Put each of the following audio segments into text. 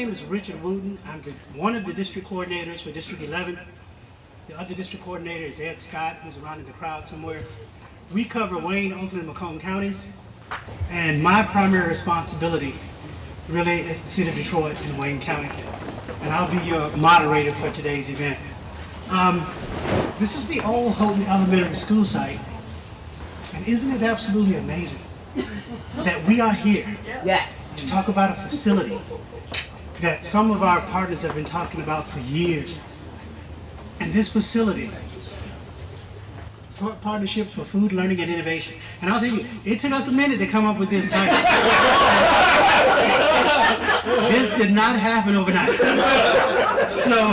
name is Richard Wooten. I'm one of the district coordinators for District 11. The other district coordinator is Ed Scott, who's around in the crowd somewhere. We cover Wayne, Oakland, and Macomb counties. And my primary responsibility really is the city of Detroit and Wayne County. And I'll be your moderator for today's event. This is the old Houghton Elementary School site. And isn't it absolutely amazing that we are here to talk about a facility that some of our partners have been talking about for years. And this facility, Partnership for Food, Learning, and Innovation. And I'll tell you, it took us a minute to come up with this title. This did not happen overnight. So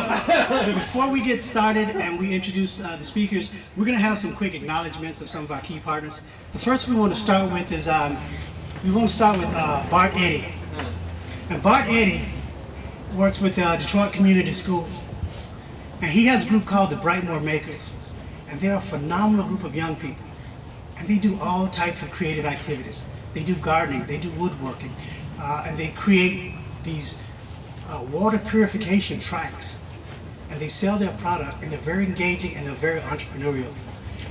before we get started and we introduce the speakers, we're going to have some quick acknowledgments of some of our key partners. The first we want to start with is Bart Eddy. And Bart Eddy works with Detroit Community Schools. And he has a group called the Brightmoor Makers. And they're a phenomenal group of young people. And they do all types of creative activities. They do gardening, they do woodworking, and they create these water purification tracks. And they sell their product, and they're very engaging and they're very entrepreneurial.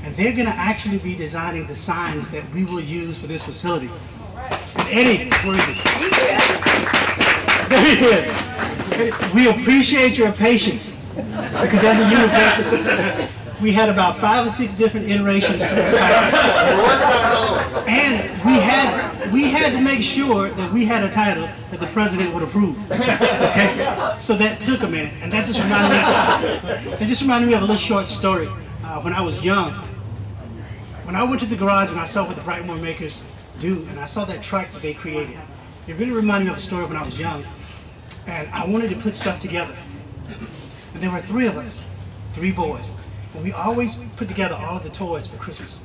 And they're going to actually be designing the signs that we will use for this facility. And Eddie, where is he? There he is. We appreciate your patience, because as a university, we had about 5 or 6 different iterations to this title. And we had to make sure that we had a title that the president would approve. Okay? So that took a minute, and that just reminded me of a little short story. When I was young, when I went to the garage and I saw what the Brightmoor Makers do, and I saw that track that they created, it really reminded me of a story when I was young, and I wanted to put stuff together. And there were 3 of us, 3 boys. And we always put together all of the toys for Christmas.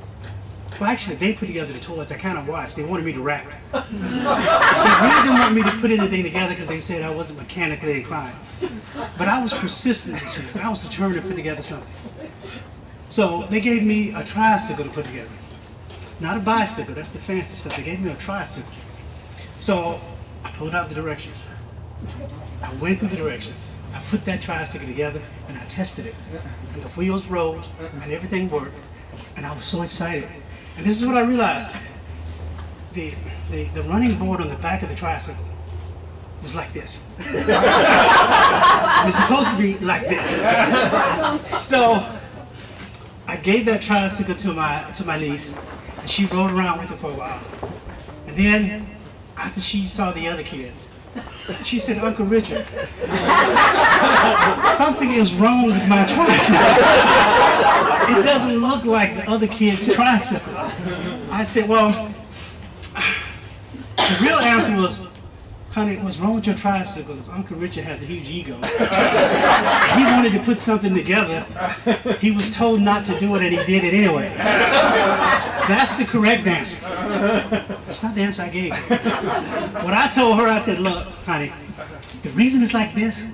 Well, actually, they put together the toys. I kind of watched. They wanted me to rap. They really didn't want me to put anything together because they said I wasn't mechanically inclined. But I was persistent this year. I was determined to put together something. So they gave me a tricycle to put together. Not a bicycle. That's the fancy stuff. They gave me a tricycle. So I pulled out the directions. I went through the directions. I put that tricycle together and I tested it. And the wheels rolled and everything worked. And I was so excited. And this is what I realized. The running board on the back of the tricycle was like this. It's supposed to be like this. So I gave that tricycle to my niece, and she rode around with it for a while. And then after she saw the other kids, she said, "Uncle Richard, something is wrong with my tricycle. It doesn't look like the other kids' tricycle." I said, "Well, the real answer was, honey, what's wrong with your tricycle is Uncle Richard has a huge ego. He wanted to put something together. He was told not to do it, and he did it anyway." That's the correct answer. That's not the answer I gave her. What I told her, I said, "Look, honey, the reason it's like this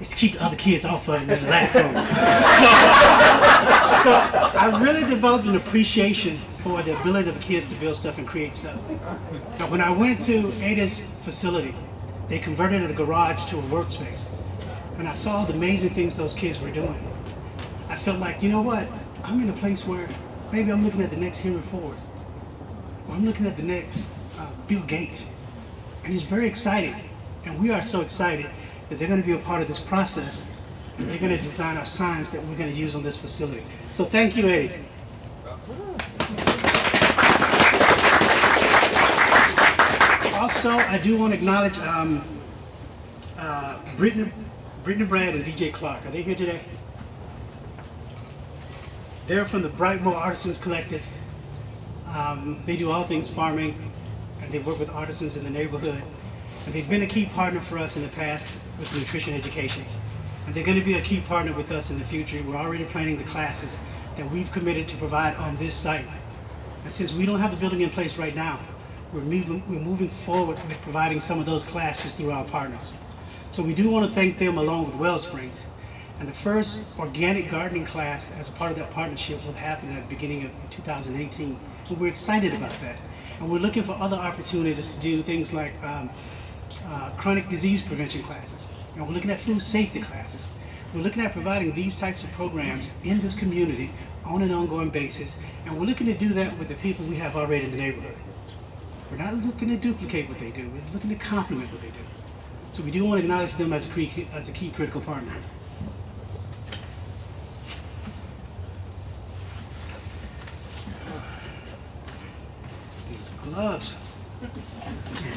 is to keep the other kids off of it and last longer." So I really developed an appreciation for the ability of the kids to build stuff and create stuff. But when I went to Ada's facility, they converted a garage to a workspace. And I saw the amazing things those kids were doing. I felt like, you know what? I'm in a place where maybe I'm looking at the next Henry Ford, or I'm looking at the next Bill Gates. And it's very exciting. And we are so excited that they're going to be a part of this process. And they're going to design our signs that we're going to use on this facility. So thank you, Eddie. Also, I do want to acknowledge Brittany Brad and DJ Clark. Are they here today? They're from the Brightmoor Artisans Collective. They do all things farming, and they work with artisans in the neighborhood. And they've been a key partner for us in the past with nutrition education. And they're going to be a key partner with us in the future. We're already planning the classes that we've committed to provide on this site. And since we don't have the building in place right now, we're moving forward with providing some of those classes through our partners. So we do want to thank them along with Wellsprings. And the first organic gardening class as a part of that partnership will happen at the beginning of 2018. And we're excited about that. And we're looking for other opportunities to do things like chronic disease prevention classes, and we're looking at food safety classes. We're looking at providing these types of programs in this community on an ongoing basis, and we're looking to do that with the people we have already in the neighborhood. We're not looking to duplicate what they do, we're looking to complement what they do. So we do want to acknowledge them as a key critical partner. These gloves.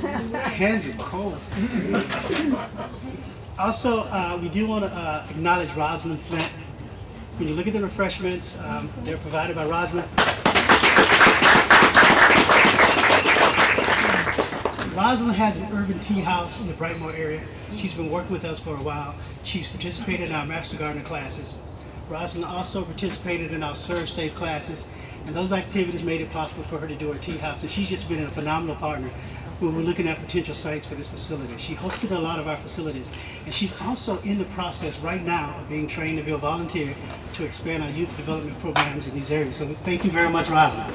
Hands are cold. Also, we do want to acknowledge Rosalind Flint. When you look at the refreshments, they're provided by Rosalind. Rosalind has an urban tea house in the Brightmoor area. She's been working with us for a while. She's participated in our Master Gardener classes. Rosalind also participated in our Serve Safe classes, and those activities made it possible for her to do her tea house, and she's just been a phenomenal partner when we're looking at potential sites for this facility. She hosted a lot of our facilities, and she's also in the process right now of being trained to be a volunteer to expand our youth development programs in these areas. So thank you very much, Rosalind.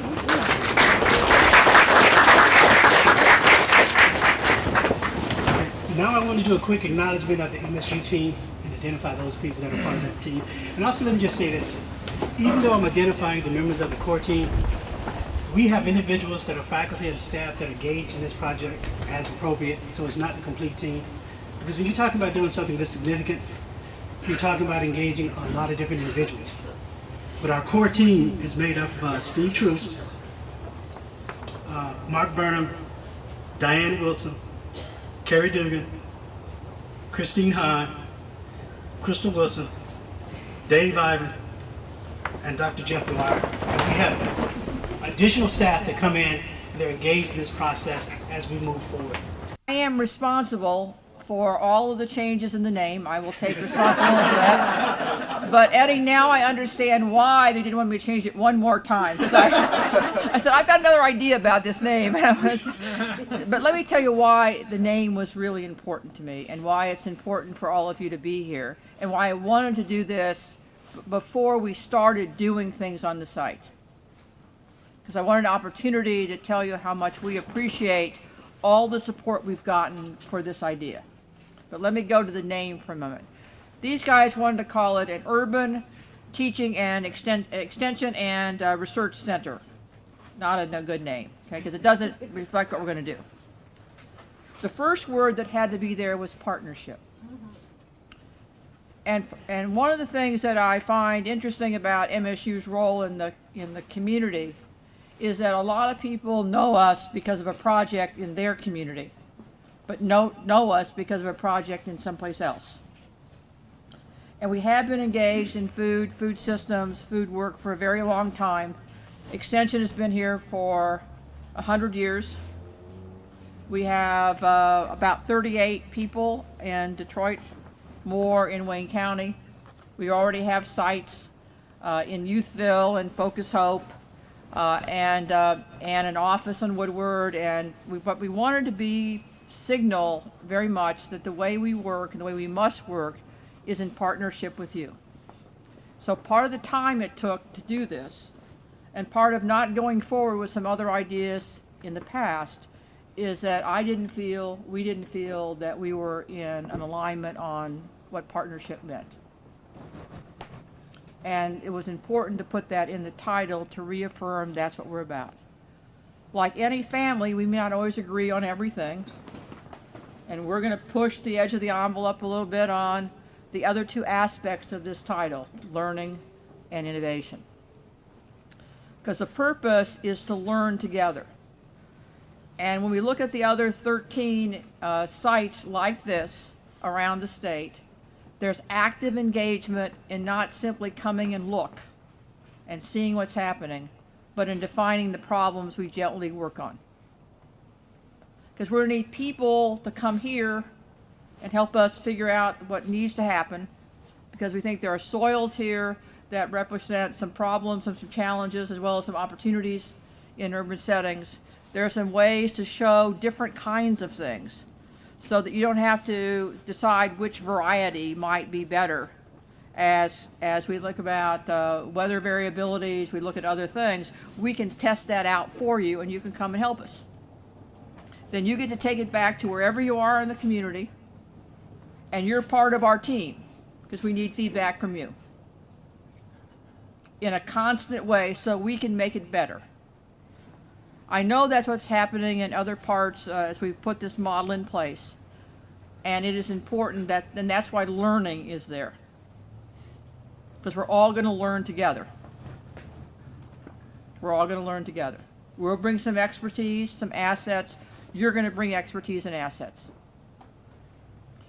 Now I want to do a quick acknowledgement of the MSU team and identify those people that are part of that team. And also let me just say this, even though I'm identifying the members of the core team, we have individuals that are faculty and staff that are engaged in this project as appropriate, so it's not the complete team. Because when you're talking about doing something this significant, you're talking about engaging a lot of different individuals. But our core team is made up of Steve Troost, Mark Burnham, Diane Wilson, Carrie Dugan, Christine Hahn, Crystal Wilson, Dave Ivan, and Dr. Jeff Dwyer. And we have additional staff that come in and they're engaged in this process as we move forward. I am responsible for all of the changes in the name. I will take responsibility for that. But Eddie, now I understand why they didn't want me to change it one more time. I said, I've got another idea about this name. But let me tell you why the name was really important to me and why it's important for all of you to be here and why I wanted to do this before we started doing things on the site. Because I wanted an opportunity to tell you how much we appreciate all the support we've gotten for this idea. But let me go to the name for a moment. These guys wanted to call it an Urban Teaching and Extension and Research Center. Not a good name, okay, because it doesn't reflect what we're going to do. The first word that had to be there was partnership. And one of the things that I find interesting about MSU's role in the community is that a lot of people know us because of a project in their community, but know us because of a project in someplace else. And we have been engaged in food systems, food work for a very long time. Extension has been here for 100 years. We have about 38 people in Detroit, more in Wayne County. We already have sites in Youthville and Focus Hope, and an office on Woodward, but we wanted to signal very much that the way we work and the way we must work is in partnership with you. So part of the time it took to do this, and part of not going forward with some other ideas in the past, is that we didn't feel that we were in an alignment on what partnership meant. And it was important to put that in the title to reaffirm that's what we're about. Like any family, we may not always agree on everything, and we're going to push the edge of the envelope a little bit on the other two aspects of this title, learning and innovation. Because the purpose is to learn together. And when we look at the other 13 sites like this around the state, there's active engagement in not simply coming and look and seeing what's happening, but in defining the problems we gently work on. Because we're going to need people to come here and help us figure out what needs to happen, because we think there are soils here that represent some problems and some challenges as well as some opportunities in urban settings. There are some ways to show different kinds of things so that you don't have to decide which variety might be better. As we look about weather variabilities, we look at other things, we can test that out for you and you can come and help us. then you get to take it back to wherever you are in the community, and you're part of our team, because we need feedback from you in a constant way so we can make it better. I know that's what's happening in other parts as we put this model in place, and it is important that, and that's why learning is there, because we're all going to learn together. We're all going to learn together. We'll bring some expertise, some assets. You're going to bring expertise and assets.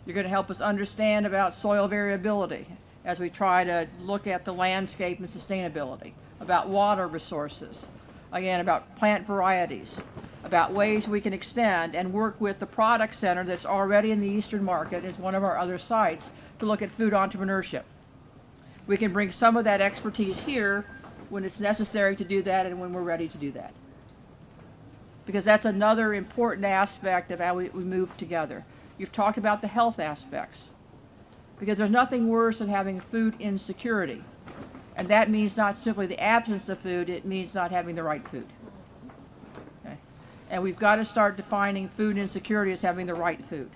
You're going to help us understand about soil variability as we try to look at the landscape and sustainability, about water resources, again, about plant varieties, about ways we can extend and work with the product center that's already in the Eastern Market as one of our other sites to look at food entrepreneurship. We can bring some of that expertise here when it's necessary to do that and when we're ready to do that. Because that's another important aspect of how we move together. You've talked about the health aspects. Because there's nothing worse than having food insecurity. And that means not simply the absence of food, it means not having the right food. Okay? And we've got to start defining food insecurity as having the right food.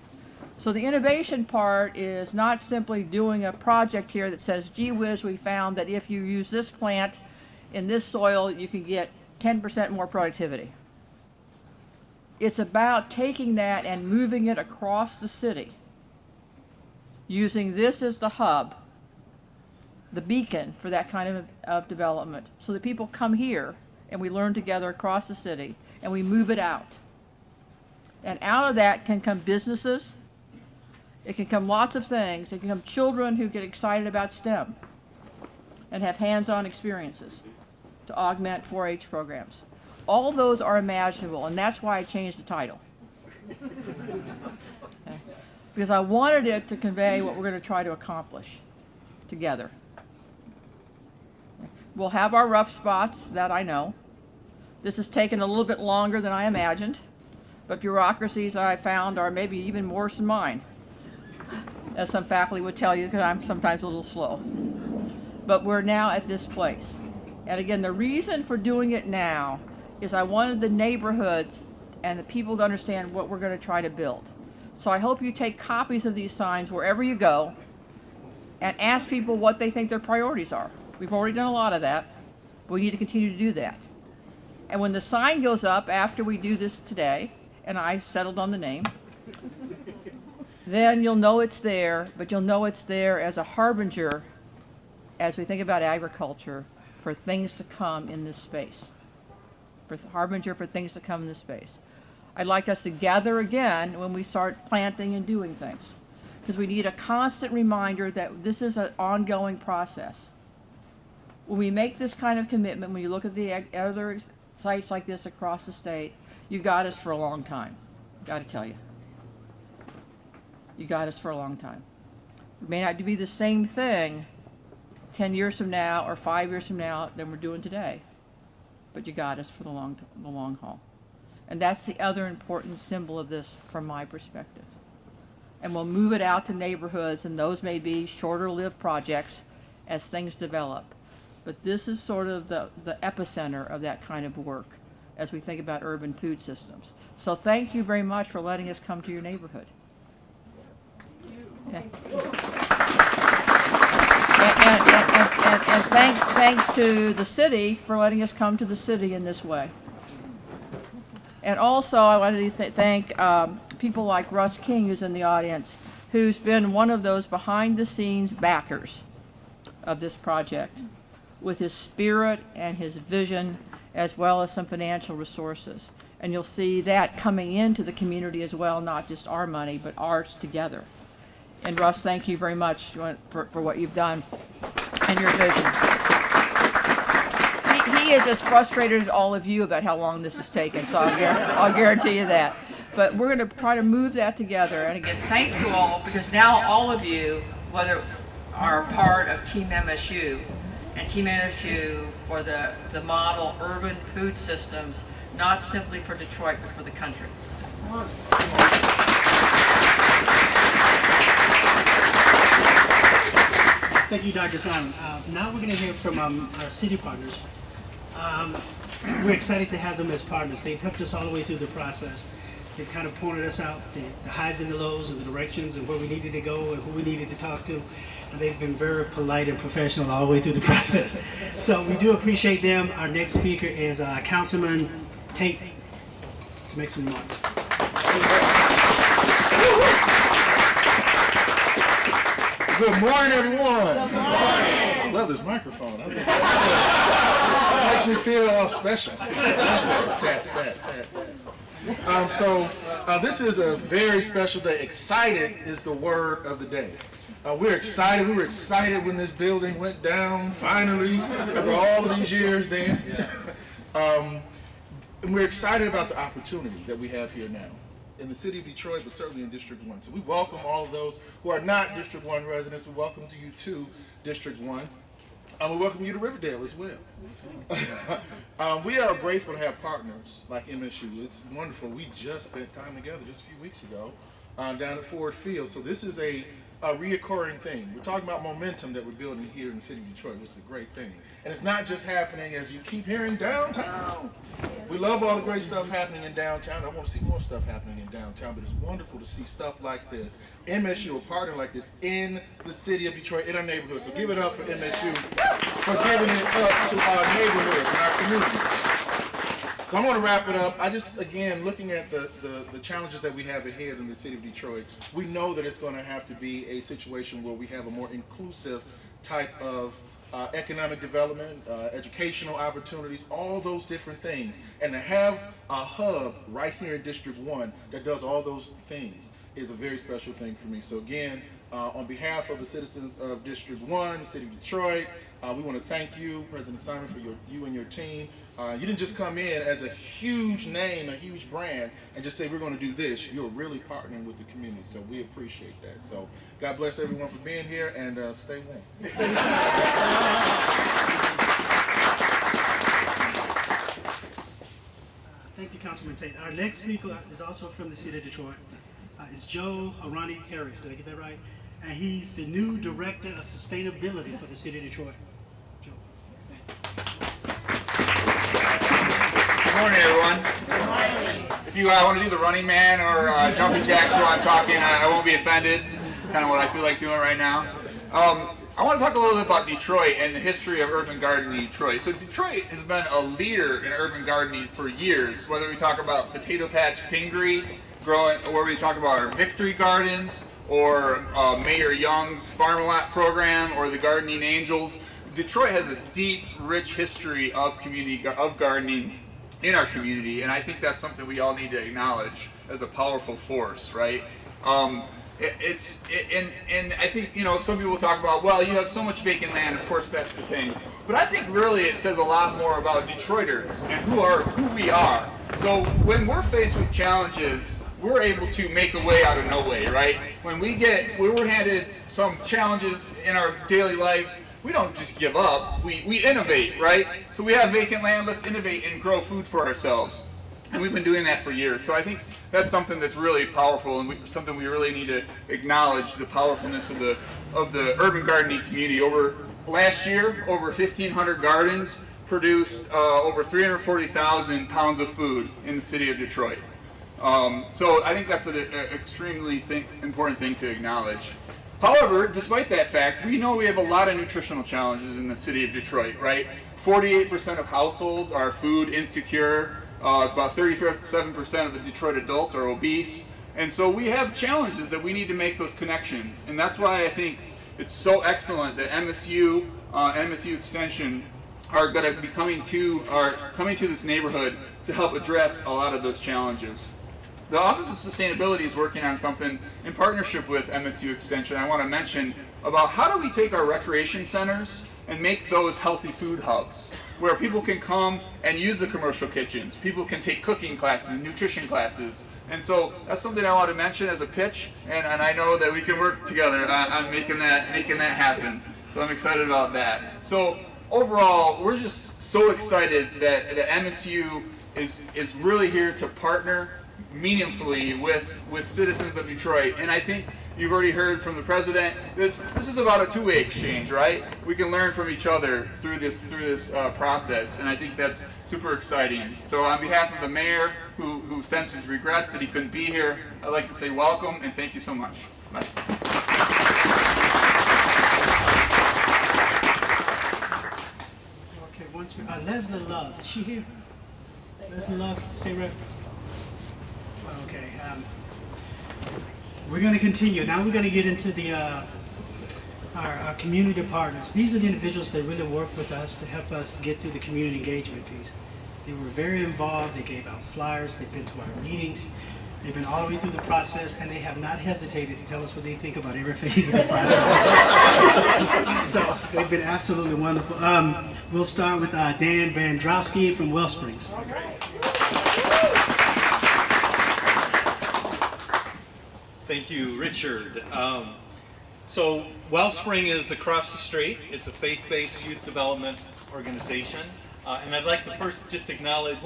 So the innovation part is not simply doing a project here that says, gee whiz, we found that if you use this plant in this soil, you can get 10% more productivity. It's about taking that and moving it across the city, using this as the hub, the beacon for that kind of development, so that people come here and we learn together across the city and we move it out. And out of that can come businesses, it can come lots of things, it can come children who get excited about STEM and have hands-on experiences to augment 4-H programs. All those are imaginable, and that's why I changed the title. Okay. Because I wanted it to convey what we're going to try to accomplish together. We'll have our rough spots, that I know. This has taken a little bit longer than I imagined, but bureaucracies I found are maybe even worse than mine, as some faculty would tell you, because I'm sometimes a little slow. But we're now at this place. And again, the reason for doing it now is I wanted the neighborhoods and the people to understand what we're going to try to build. So I hope you take copies of these signs wherever you go and ask people what they think their priorities are. We've already done a lot of that, but we need to continue to do that. And when the sign goes up after we do this today, and I settled on the name, then you'll know it's there, but you'll know it's there as a harbinger as we think about agriculture for things to come in this space. For harbinger for things to come in this space. I'd like us to gather again when we start planting and doing things, because we need a constant reminder that this is an ongoing process. When we make this kind of commitment, when you look at the other sites like this across the state, you got us for a long time. Got to tell you. You got us for a long time. It may not be the same thing 10 years from now or 5 years from now than we're doing today, but you got us for the long haul. And that's the other important symbol of this from my perspective. And we'll move it out to neighborhoods, and those may be shorter lived projects as things develop. But this is sort of the epicenter of that kind of work as we think about urban food systems. So thank you very much for letting us come to your neighborhood. Yeah. And thanks to the city for letting us come to the city in this way. And also I wanted to thank people like Russ King, who's in the audience, who's been one of those behind the scenes backers of this project, with his spirit and his vision, as well as some financial resources. And you'll see that coming into the community as well, not just our money, but ours together. And Russ, thank you very much for what you've done and your vision. He is as frustrated as all of you about how long this has taken, so I'll guarantee you that. But we're going to try to move that together. And again, thank you all, because now all of you, whether are part of Team MSU, and Team MSU for the model urban food systems, not simply for Detroit, but for the country. Thank you, Dr. Simon. Now we're going to hear from our city partners. We're excited to have them as partners. They've helped us all the way through the process. They kind of pointed us out the highs and the lows and the directions and where we needed to go and who we needed to talk to. And they've been very polite and professional all the way through the process. So we do appreciate them. Our next speaker is Councilman Tate. Make some remarks. Good morning, everyone. Good morning. I love this microphone. It makes me feel all special. This is a very special day. Excited is the word of the day. We're excited. We were excited when this building went down, finally, after all of these years, Dan. And we're excited about the opportunity that we have here now in the city of Detroit, but certainly in District 1. So we welcome all of those who are not District 1 residents. We welcome to you to District 1. We welcome you to Riverdale as well. We are grateful to have partners like MSU. It's wonderful. We just spent time together just a few weeks ago down at Ford Field. So this is a reoccurring thing. We're talking about momentum that we're building here in the city of Detroit, which is a great thing. And it's not just happening as you keep hearing downtown. We love all the great stuff happening in downtown. I want to see more stuff happening in downtown, but it's wonderful to see stuff like this. MSU, a partner like this in the city of Detroit, in our neighborhood. So give it up for MSU for giving it up to our neighborhoods and our community. So I'm going to wrap it up. I just, again, looking at the challenges that we have ahead in the city of Detroit, we know that it's going to have to be a situation where we have a more inclusive type of economic development, educational opportunities, all those different things. And to have a hub right here in District 1 that does all those things is a very special thing for me. So again, on behalf of the citizens of District 1, the city of Detroit, we want to thank you, President Simon, for you and your team. You didn't just come in as a huge name, a huge brand, and just say we're going to do this. You're really partnering with the community, so we appreciate that. So God bless everyone for being here, and stay warm. Thank you, Councilman Tate. Our next speaker is also from the city of Detroit. It's Joe Arani Harris. Did I get that right? And he's the new Director of Sustainability for the city of Detroit. Joe. Good morning, everyone. Good morning. If you want to do the running man or jumping jacks while I'm talking, I won't be offended. Kind of what I feel like doing right now. I want to talk a little bit about Detroit and the history of urban gardening in Detroit. So Detroit has been a leader in urban gardening for years, whether we talk about Potato Patch Pingree, growing, or we talk about our Victory Gardens, or Mayor Young's Farm-A-Lot program, or the Gardening Angels. Detroit has a deep, rich history of gardening in our community, and I think that's something we all need to acknowledge as a powerful force, right? And I think, you know, some people talk about, well, you have so much vacant land, of course that's the thing. But I think really it says a lot more about Detroiters and who we are. So when we're faced with challenges, we're able to make a way out of no way, right? When we're handed some challenges in our daily lives, we don't just give up, we innovate, right? So we have vacant land, let's innovate and grow food for ourselves. And we've been doing that for years. So I think that's something that's really powerful and something we really need to acknowledge, the powerfulness of the urban gardening community. Last year, over 1,500 gardens produced over 340,000 pounds of food in the city of Detroit. So I think that's an extremely important thing to acknowledge. However, despite that fact, we know we have a lot of nutritional challenges in the city of Detroit, right? 48% of households are food insecure. About 37% of the Detroit adults are obese. And so we have challenges that we need to make those connections. And that's why I think it's so excellent that MSU Extension are going to be coming to this neighborhood to help address a lot of those challenges. The Office of Sustainability is working on something in partnership with MSU Extension. I want to mention about how do we take our recreation centers and make those healthy food hubs where people can come and use the commercial kitchens. People can take cooking classes, nutrition classes. And so that's something I want to mention as a pitch, and I know that we can work together on making that happen. So I'm excited about that. So overall, we're just so excited that MSU is really here to partner meaningfully with citizens of Detroit. And I think you've already heard from the president. This is about a two-way exchange, right? We can learn from each other through this process, and I think that's super exciting. So on behalf of the mayor, who senses regrets that he couldn't be here, I'd like to say welcome and thank you so much. Bye. Okay, once we, Leslie Love, is she here? Leslie Love, stay right. Okay, we're going to continue. Now we're going to get into the our community partners. These are the individuals that really work with us to help us get through the community engagement piece. They were very involved. They gave out flyers. They've been to our meetings. They've been all the way through the process, and they have not hesitated to tell us what they think about every phase of the process. So they've been absolutely wonderful. We'll start with Dan Bandrowski from Wellsprings. Thank you, Richard. So Wellspring is across the street. It's a faith-based youth development organization. And I'd like to first just acknowledge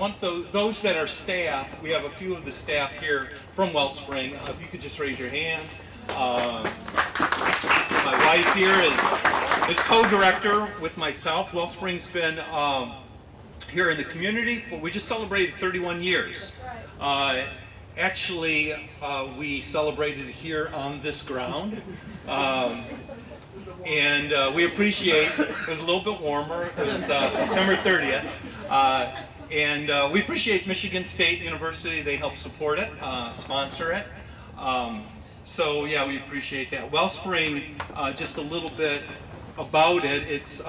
those that are staff. We have a few of the staff here from Wellspring. If you could just raise your hand. My wife here is co-director with myself. Wellspring's been here in the community. We just celebrated 31 years. Actually, we celebrated here on this ground. And we appreciate, it was a little bit warmer, it was September 30th, and we appreciate Michigan State University. They help support it, sponsor it. So yeah, we appreciate that. Wellspring, just a little bit about it, it's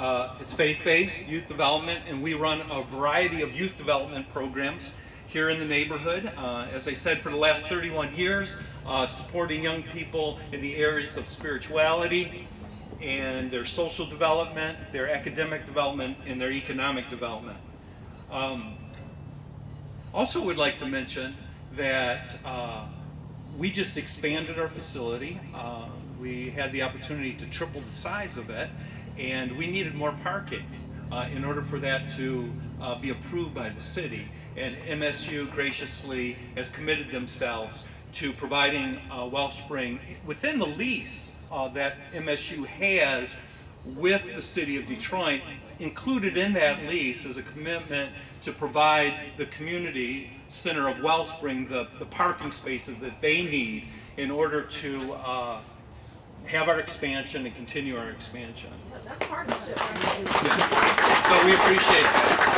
faith-based youth development, and we run a variety of youth development programs here in the neighborhood. As I said, for the last 31 years, supporting young people in the areas of spirituality and their social development, their academic development, and their economic development. Also would like to mention that we just expanded our facility. We had the opportunity to triple the size of it, and we needed more parking in order for that to be approved by the city. And MSU graciously has committed themselves to providing Wellspring within the lease that MSU has with the city of Detroit. Included in that lease is a commitment to provide the community center of Wellspring the parking spaces that they need in order to have our expansion and continue our expansion. That's partnership. Yes. So we appreciate that.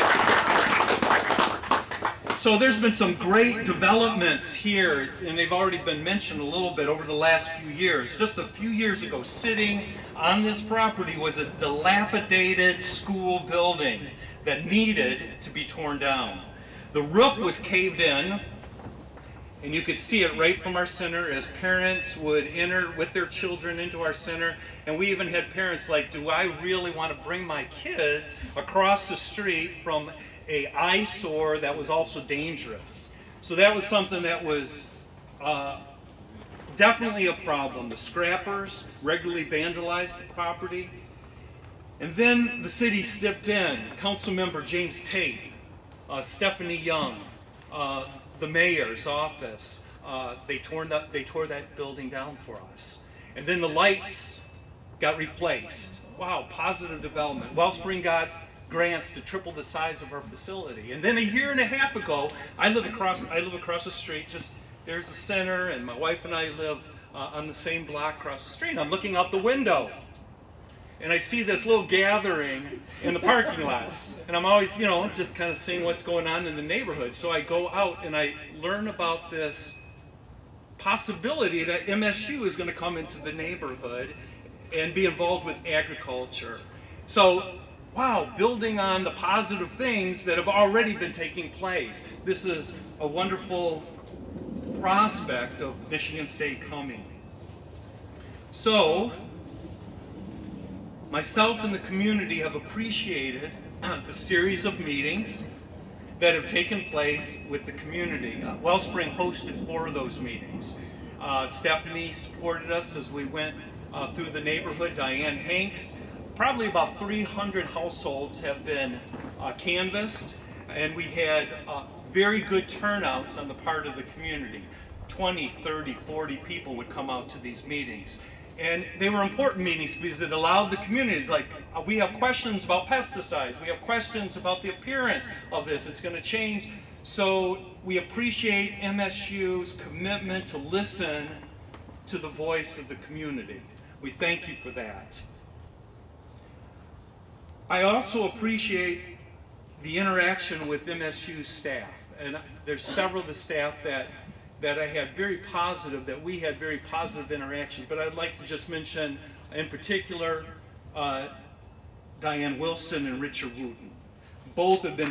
So there's been some great developments here, and they've already been mentioned a little bit over the last few years. Just a few years ago, sitting on this property was a dilapidated school building that needed to be torn down. The roof was caved in, and you could see it right from our center as parents would enter with their children into our center. And we even had parents like, do I really want to bring my kids across the street from an eyesore that was also dangerous? So that was something that was definitely a problem. The scrappers regularly vandalized the property. And then the city stepped in. Councilmember James Tate, Stephanie Young, the mayor's office, they tore that building down for us. And then the lights got replaced. Wow, positive development. Wellspring got grants to triple the size of our facility. And then a year and a half ago, I live across the street, just there's the center, and my wife and I live on the same block across the street. I'm looking out the window, and I see this little gathering in the parking lot. And I'm always, just kind of seeing what's going on in the neighborhood. So I go out and I learn about this possibility that MSU is going to come into the neighborhood and be involved with agriculture. So, wow, building on the positive things that have already been taking place. This is a wonderful prospect of Michigan State coming. So, myself and the community have appreciated the series of meetings that have taken place with the community. Wellspring hosted 4 of those meetings. Stephanie supported us as we went through the neighborhood. Diane Hanks. Probably about 300 households have been canvassed, and we had very good turnouts on the part of the community. 20, 30, 40 people would come out to these meetings. And they were important meetings because it allowed the communities, like, we have questions about pesticides, we have questions about the appearance of this, it's going to change. So we appreciate MSU's commitment to listen to the voice of the community. We thank you for that. I also appreciate the interaction with MSU staff. And there's several of the staff that I had very positive, that we had very positive interactions. But I'd like to just mention, in particular, Diane Wilson and Richard Wooten. Both have been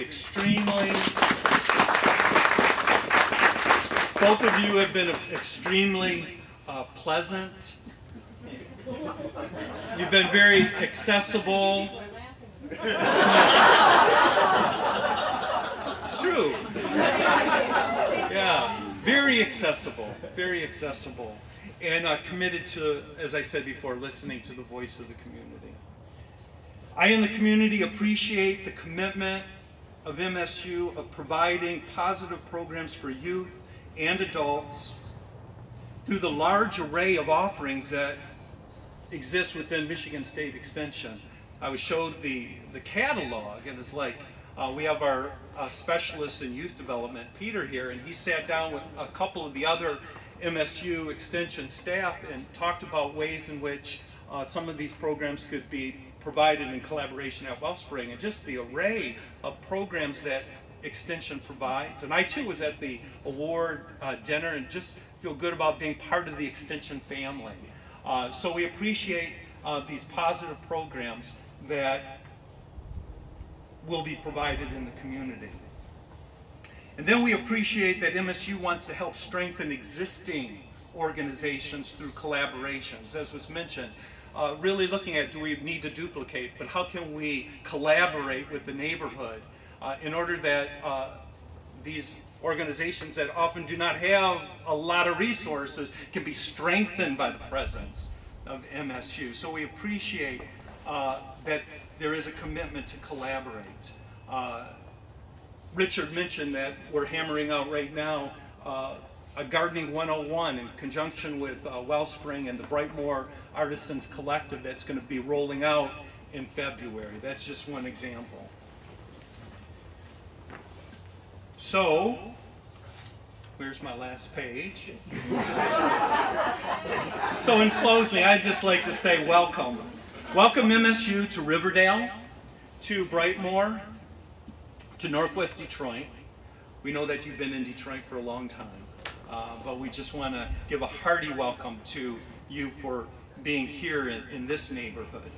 both of you have been extremely pleasant. You've been very accessible. It's true. Yeah, very accessible, and committed to, as I said before, listening to the voice of the community. I in the community appreciate the commitment of MSU of providing positive programs for youth and adults through the large array of offerings that exist within Michigan State Extension. I was showed the catalog, and it's like, we have our specialist in youth development, Peter, here, and he sat down with a couple of the other MSU Extension staff and talked about ways in which some of these programs could be provided in collaboration at Wellspring, and just the array of programs that Extension provides. And I too was at the award dinner and just feel good about being part of the Extension family. So we appreciate these positive programs that will be provided in the community. And then we appreciate that MSU wants to help strengthen existing organizations through collaborations, as was mentioned. Really looking at, do we need to duplicate, but how can we collaborate with the neighborhood in order that these organizations that often do not have a lot of resources can be strengthened by the presence of MSU. So we appreciate that there is a commitment to collaborate. Richard mentioned that we're hammering out right now a Gardening 101 in conjunction with Wellspring and the Brightmoor Artisans Collective that's going to be rolling out in February. That's just one example. So, where's my last page? So in closing, I'd just like to say welcome. Welcome MSU to Riverdale, to Brightmoor, to Northwest Detroit. We know that you've been in Detroit for a long time, but we just want to give a hearty welcome to you for being here in this neighborhood.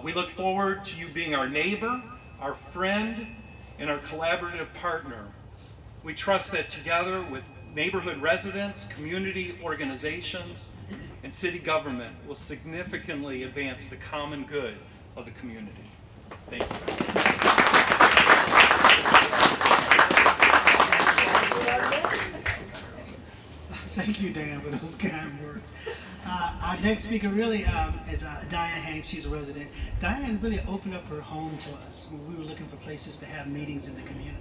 We look forward to you being our neighbor, our friend, and our collaborative partner. We trust that together with neighborhood residents, community organizations, and city government will significantly advance the common good of the community. Thank you. Thank you, Dan, for those kind words. Our next speaker really is Diane Hanks. She's a resident. Diane really opened up her home to us when we were looking for places to have meetings in the community.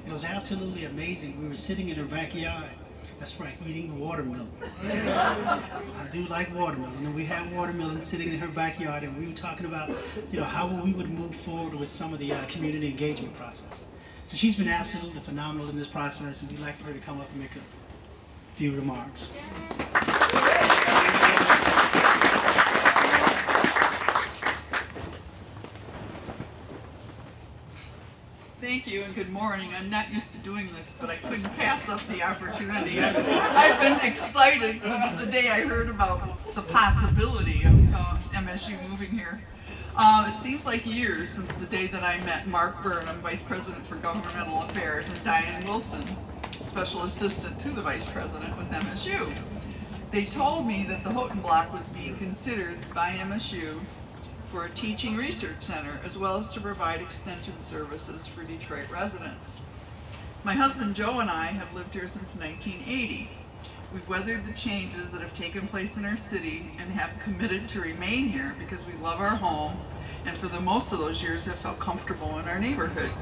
It was absolutely amazing. We were sitting in her backyard. That's right, eating watermelon. I do like watermelon, and we had watermelon sitting in her backyard, and we were talking about, how we would move forward with some of the community engagement process. So she's been absolutely phenomenal in this process, and we'd like for her to come up and make a few remarks. Thank you and good morning. I'm not used to doing this, but I couldn't pass up the opportunity. I've been excited since the day I heard about the possibility of MSU moving here. It seems like years since the day that I met Mark Burnham, Vice President for Governmental Affairs, and Diane Wilson, Special Assistant to the Vice President with MSU. They told me that the Houghton Block was being considered by MSU for a teaching research center, as well as to provide extension services for Detroit residents. My husband Joe and I have lived here since 1980. We've weathered the changes that have taken place in our city and have committed to remain here because we love our home and for the most of those years have felt comfortable in our neighborhood.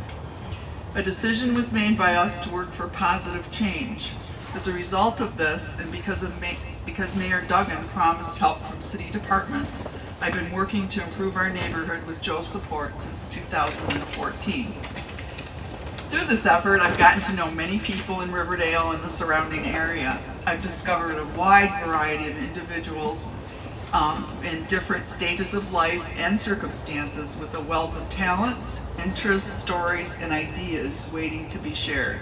A decision was made by us to work for positive change. As a result of this, and because Mayor Duggan promised help from city departments, I've been working to improve our neighborhood with Joe's support since 2014. Through this effort, I've gotten to know many people in Riverdale and the surrounding area. I've discovered a wide variety of individuals in different stages of life and circumstances with a wealth of talents, interests, stories, and ideas waiting to be shared.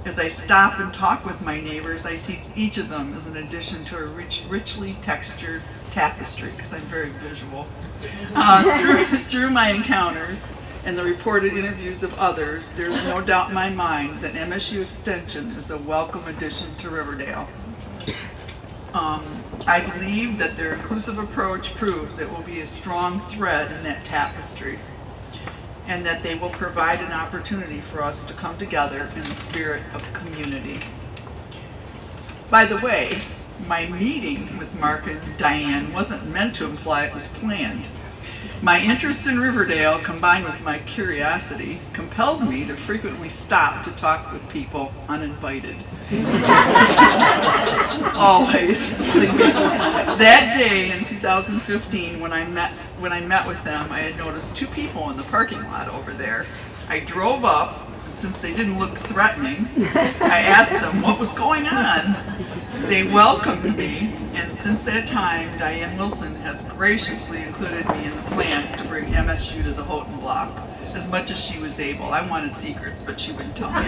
As I stop and talk with my neighbors, I see each of them as an addition to a richly textured tapestry, because I'm very visual. Through my encounters and the reported interviews of others, there's no doubt in my mind that MSU Extension is a welcome addition to Riverdale. I believe that their inclusive approach proves it will be a strong thread in that tapestry, and that they will provide an opportunity for us to come together in the spirit of community. By the way, my meeting with Mark and Diane wasn't meant to imply it was planned. My interest in Riverdale, combined with my curiosity, compels me to frequently stop to talk with people uninvited. Always. That day in 2015, when I met with them, I had noticed two people in the parking lot over there. I drove up, and since they didn't look threatening, I asked them what was going on. They welcomed me, and since that time, Diane Wilson has graciously included me in the plans to bring MSU to the Houghton Block, as much as she was able. I wanted secrets, but she wouldn't tell me.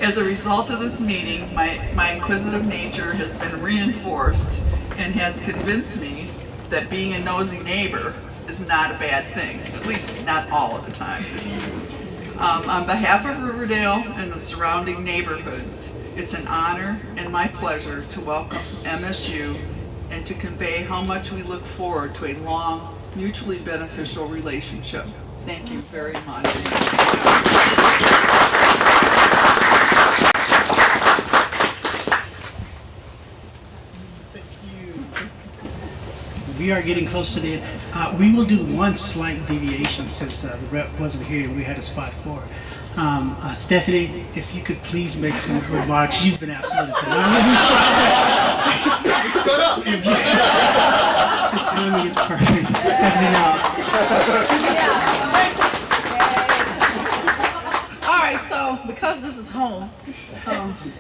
As a result of this meeting, my inquisitive nature has been reinforced and has convinced me that being a nosy neighbor is not a bad thing, at least not all of the time. On behalf of Riverdale and the surrounding neighborhoods, it's an honor and my pleasure to welcome MSU and to convey how much we look forward to a long, mutually beneficial relationship. Thank you very much. We are getting close to the end. We will do one slight deviation since the rep wasn't here. We had a spot for it. Stephanie, if you could please make some remarks. You've been absolutely phenomenal. Stood up. The timing is perfect. Stephanie, now. All right, so because this is home,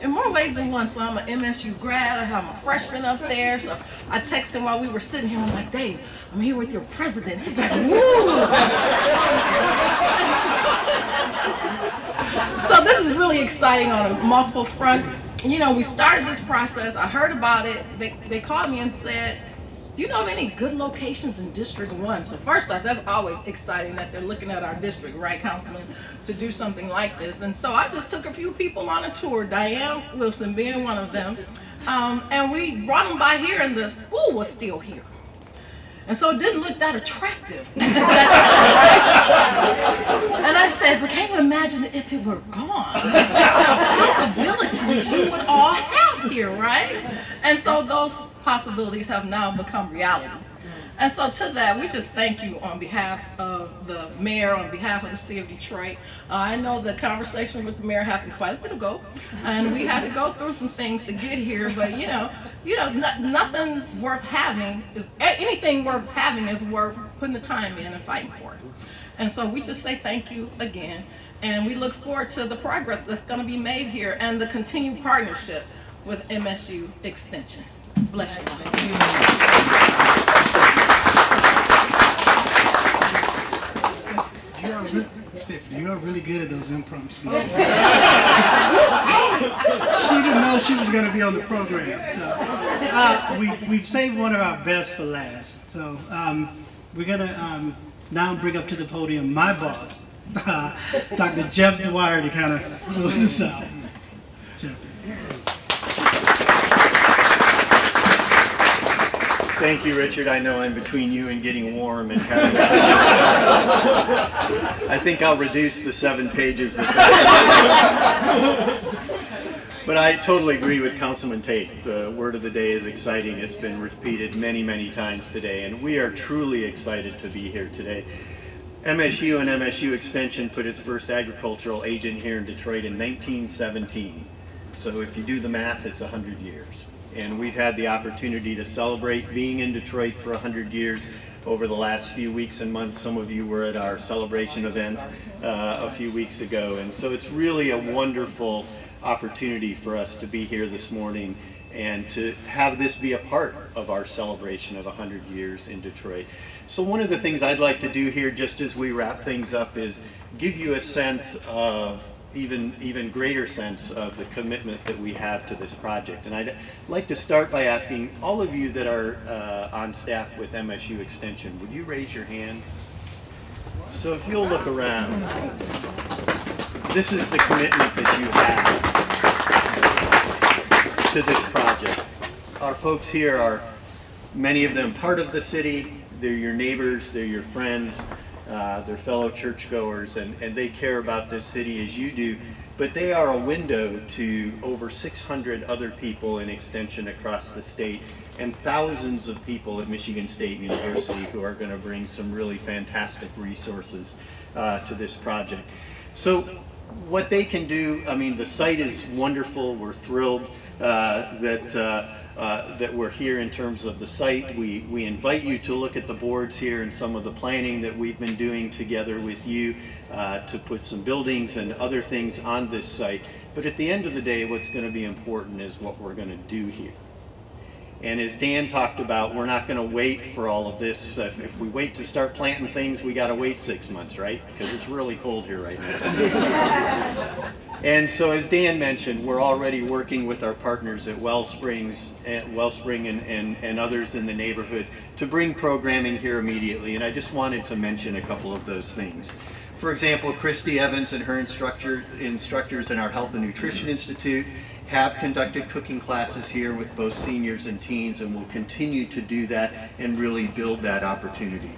in more ways than one, so I'm an MSU grad, I'm a freshman up there, so I texted him while we were sitting here, I'm like, Dave, I'm here with your president. He's like, woo! So this is really exciting on multiple fronts. You know, we started this process, I heard about it, they called me and said, do you know of any good locations in District 1? So first off, that's always exciting that they're looking at our district, right, Councilman, to do something like this. And so I just took a few people on a tour, Diane Wilson being one of them, and we brought them by here and the school was still here. And so it didn't look that attractive. And I said, but can you imagine if it were gone? The possibilities you would all have here, right? And so those possibilities have now become reality. And so to that, we just thank you on behalf of the mayor, on behalf of the city of Detroit. I know the conversation with the mayor happened quite a bit ago, and we had to go through some things to get here, but nothing worth having is, anything worth having is worth putting the time in and fighting for it. And so we just say thank you again, and we look forward to the progress that's going to be made here and the continued partnership with MSU Extension. Bless you. Stephanie, you are really good at those impromptu speeches. She didn't know she was going to be on the program, so we've saved one of our best for last. So we're going to now bring up to the podium my boss, Dr. Jeff Dwyer, to kind of close this out. Jeff. Thank you, Richard. I know I'm between you and getting warm and having I think I'll reduce the 7 pages. But I totally agree with Councilman Tate. The word of the day is exciting. It's been repeated many, many times today, and we are truly excited to be here today. MSU and MSU Extension put its first agricultural agent here in Detroit in 1917. So if you do the math, it's 100 years. And we've had the opportunity to celebrate being in Detroit for 100 years over the last few weeks and months. Some of you were at our celebration event a few weeks ago. And so it's really a wonderful opportunity for us to be here this morning and to have this be a part of our celebration of 100 years in Detroit. So one of the things I'd like to do here, just as we wrap things up, is give you a sense of even greater sense of the commitment that we have to this project. And I'd like to start by asking all of you that are on staff with MSU Extension, would you raise your hand? So if you'll look around, this is the commitment that you have to this project. Our folks here are, many of them, part of the city. They're your neighbors, they're your friends. They're fellow churchgoers, and they care about this city as you do, but they are a window to over 600 other people in Extension across the state and thousands of people at Michigan State University who are going to bring some really fantastic resources to this project. So what they can do, I mean, the site is wonderful. We're thrilled that we're here in terms of the site. We invite you to look at the boards here and some of the planning that we've been doing together with you to put some buildings and other things on this site. But at the end of the day, what's going to be important is what we're going to do here. And as Dan talked about, we're not going to wait for all of this. If we wait to start planting things, we got to wait 6 months, right? Because it's really cold here right now. And so as Dan mentioned, we're already working with our partners at Wellspring and others in the neighborhood to bring programming here immediately. And I just wanted to mention a couple of those things. For example, Christy Evans and her instructors in our Health and Nutrition Institute have conducted cooking classes here with both seniors and teens, and will continue to do that and really build that opportunity.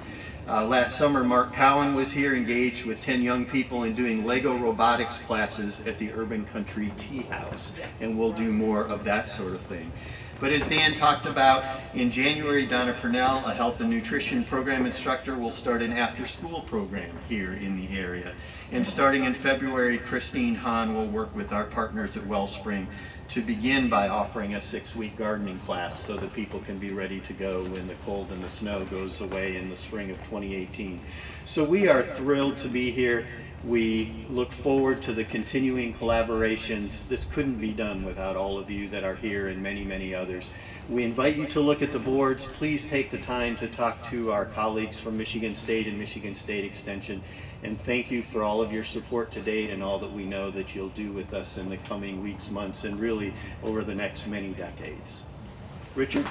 Last summer, Mark Cowan was here engaged with 10 young people in doing Lego robotics classes at the Urban Country Tea House, and we'll do more of that sort of thing. But as Dan talked about, in January, Donna Purnell, a health and nutrition program instructor, will start an after-school program here in the area. And starting in February, Christine Hahn will work with our partners at Wellspring to begin by offering a 6-week gardening class so that people can be ready to go when the cold and the snow goes away in the spring of 2018. So we are thrilled to be here. We look forward to the continuing collaborations. This couldn't be done without all of you that are here and many, many others. We invite you to look at the boards. Please take the time to talk to our colleagues from Michigan State and Michigan State Extension. And thank you for all of your support to date and all that we know that you'll do with us in the coming weeks, months, and really over the next many decades. Richard?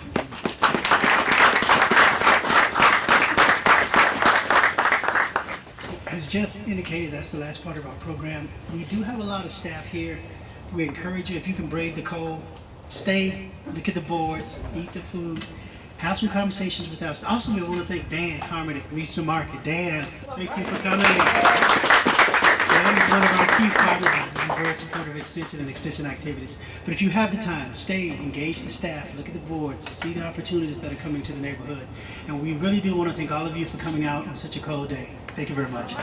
As Jeff indicated, that's the last part of our program. We do have a lot of staff here. We encourage you, if you can brave the cold, stay, look at the boards, eat the food, have some conversations with us. Also, we want to thank Dan Carmen at Regional Market. Dan, thank you for coming. Dan is one of our key partners and has been very supportive of Extension and Extension activities. But if you have the time, stay, engage the staff, look at the boards, see the opportunities that are coming to the neighborhood. And we really do want to thank all of you for coming out on such a cold day. Thank you very much.